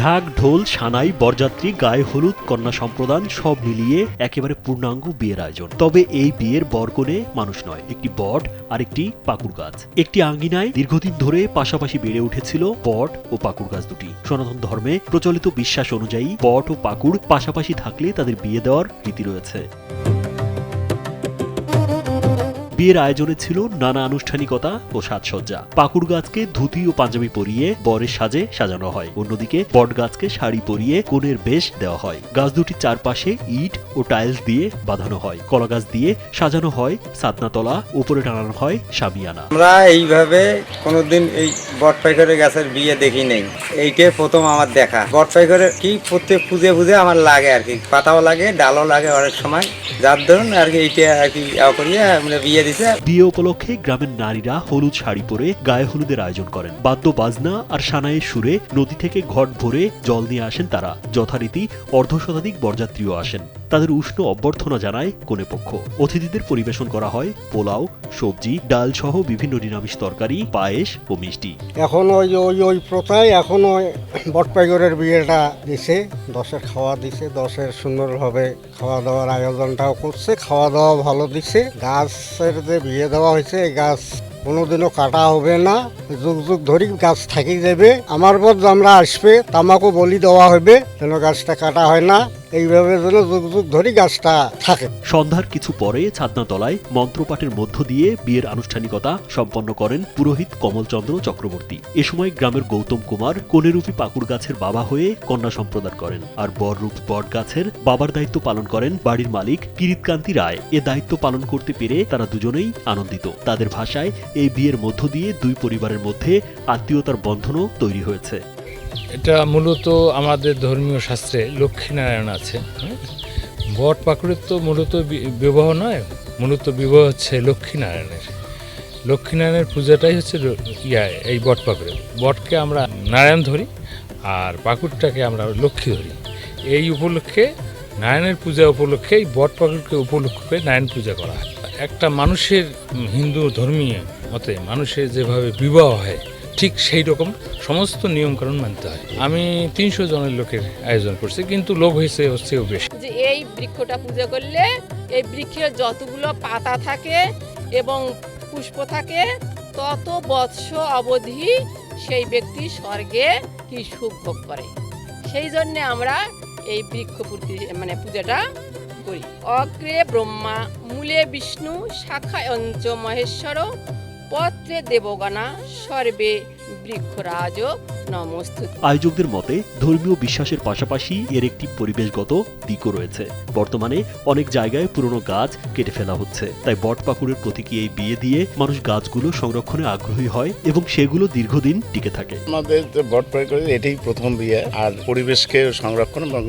ঢাক, ঢোল, সানাই, বরযাত্রী, গায়ে হলুদ, কন্যা সম্প্রদান সব মিলিয়ে একেবারে পূর্ণাঙ্গ বিয়ের আয়োজন। তবে এই বিয়ের বরকনে মানুষ নয়, একটি বট আর একটি পাকুড় গাছ। একটি আঙ্গিনায় দীর্ঘদিন ধরে পাশাপাশি বেড়ে উঠেছিল বট ও পাকুড় গাছ দুটি। সনাতন ধর্মে প্রচলিত বিশ্বাস অনুযায়ী বট ও পাকুড় পাশাপাশি থাকলে তাদের বিয়ে দেওয়ার রীতি রয়েছে। বিয়ের আয়োজনে ছিল নানা আনুষ্ঠানিকতা ও সাজসজ্জা। পাকুড় গাছকে ধুতি ও পাঞ্জাবি পরিয়ে বরের সাজে সাজানো হয়, অন্যদিকে বট গাছকে শাড়ি পরিয়ে কনের বেশ দেওয়া হয়। গাছ দুটির চারপাশে ইট ও টাইলস দিয়ে বাঁধানো হয়, কলা গাছ দিয়ে সাজানো হয় ছাদনাতলা, উপরে টানানো হয় শামিয়ানা। আমরা এইভাবে কোনোদিন এই বট পাইকারের গাছের বিয়ে দেখি নাই, এইটাই প্রথম আমার দেখা। বট পাইকারের কি প্রত্যেক পুজে পুজে আমার লাগে আর কি, পাতাও লাগে, ডালও লাগে অনেক সময়, যার ধরুন আর কি এইটা আর কি করিয়ে আমরা বিয়ে। বিয়ে উপলক্ষে গ্রামের নারীরা হলুদ শাড়ি পরে গায়ে হলুদের আয়োজন করেন। বাদ্য বাজনা আর সানাইয়ের সুরে নদী থেকে ঘট ভরে জল নিয়ে আসেন তারা। যথারীতি অর্ধশতাধিক বরযাত্রীও আসেন। তাদের উষ্ণ অভ্যর্থনা জানায় কনে পক্ষ। অতিথিদের পরিবেশন করা হয় পোলাও, সবজি, ডাল সহ বিভিন্ন নিরামিষ তরকারি, পায়েস ও মিষ্টি। এখন ওই প্রথায় এখন ওই বটপাইগরের বিয়েটা দিছে, দশের খাওয়া দিছে, দশের সুন্দরভাবে খাওয়া দাওয়ার আয়োজনটাও করছে, খাওয়া দাওয়া ভালো দিছে। গাছের যে বিয়ে দেওয়া হয়েছে এই গাছ কোনোদিনও কাটা হবে না, যুগ যুগ ধরে গাছ থাকি যাবে। আমার পর আমরা আসবে তামাকও বলি দেওয়া হবে যেন গাছটা কাটা হয় না, এইভাবে যেন যুগ যুগ ধরে গাছটা থাকে। সন্ধ্যার কিছু পরে ছাদনাতলায় মন্ত্রপাঠের মধ্য দিয়ে বিয়ের আনুষ্ঠানিকতা সম্পন্ন করেন পুরোহিত কমলচন্দ্র চক্রবর্তী। এ সময় গ্রামের গৌতম কুমার কনেরূপী পাকুড় গাছের বাবা হয়ে কন্যা সম্প্রদান করেন, আর বররূপ বট গাছের বাবার দায়িত্ব পালন করেন বাড়ির মালিক কিরিতকান্তি রায়। এ দায়িত্ব পালন করতে পেরে তারা দুজনেই আনন্দিত। তাদের ভাষায় এই বিয়ের মধ্য দিয়ে দুই পরিবারের মধ্যে আত্মীয়তার বন্ধনও তৈরি হয়েছে। এটা মূলত আমাদের ধর্মীয় শাস্ত্রে লক্ষ্মীনারায়ণ আছে। বট পাকুড়ের তো মূলত বিবাহ নয়, মূলত বিবাহ হচ্ছে লক্ষ্মীনারায়ণের। লক্ষ্মীনারায়ণের পূজাটাই হচ্ছে এই বট পাকুড়ে। বটকে আমরা নারায়ণ ধরি আর পাকুড়টাকে আমরা লক্ষ্মী ধরি। এই উপলক্ষে নারায়ণের পূজা উপলক্ষে এই বট পাকুড়কে উপলক্ষ করে নারায়ণ পূজা করা হয়। একটা মানুষের হিন্দু ধর্মীয় মতে মানুষের যেভাবে বিবাহ হয় ঠিক সেই রকম সমস্ত নিয়মকানুন মানতে হয়। আমি 300 জনের লোকের আয়োজন করছি, কিন্তু লোক হচ্ছেও বেশি। যে এই বৃক্ষটা পূজা করলে এই বৃক্ষের যতগুলো পাতা থাকে এবং পুষ্প থাকে তত বৎস অবধি সেই ব্যক্তি স্বর্গে কি সুখ ভোগ করে। সেই জন্য আমরা এই বৃক্ষ পূজাটা করি। অগ্রে ব্রহ্মা, মূলে বিষ্ণু, শাখায় অঞ্চ মহেশ্বর, পত্রে দেবগণা, সর্বে বৃক্ষরাজ নমস্তুতে। আয়োজকদের মতে ধর্মীয় বিশ্বাসের পাশাপাশি এর একটি পরিবেশগত দিকও রয়েছে। বর্তমানে অনেক জায়গায় পুরনো গাছ কেটে ফেলা হচ্ছে, তাই বট পাকুড়ের প্রতীকী এই বিয়ে দিয়ে মানুষ গাছগুলো সংরক্ষণে আগ্রহী হয় এবং সেগুলো দীর্ঘদিন টিকে থাকে। আমাদের বট পাকুড়ে এটাই প্রথম বিয়ে, আর পরিবেশকে সংরক্ষণ এবং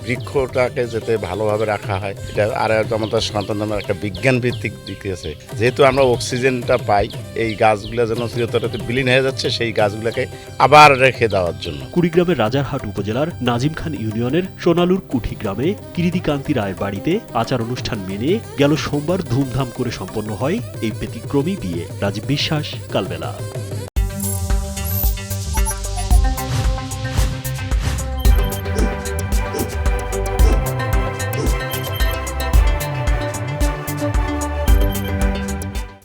বৃক্ষটাকে যাতে ভালোভাবে রাখা হয় এটা আর আমাদের সনাতন ধর্মের একটা বিজ্ঞান ভিত্তিক দিক আছে। যেহেতু আমরা অক্সিজেনটা পাই, এই গাছগুলো যেন চিরতরে বিলীন হয়ে যাচ্ছে সেই গাছগুলোকে আবার রেখে দেওয়ার জন্য। কুড়িগ্রামের রাজারহাট উপজেলার নাজিম খান ইউনিয়নের সোনালুর কুঠি গ্রামে কিরিতিকান্তি রায়ের বাড়িতে আচার অনুষ্ঠান মেনে গেল সোমবার ধুমধাম করে সম্পন্ন হয় এই ব্যতিক্রমী বিয়ে। রাজীব বিশ্বাস, কালবেলা।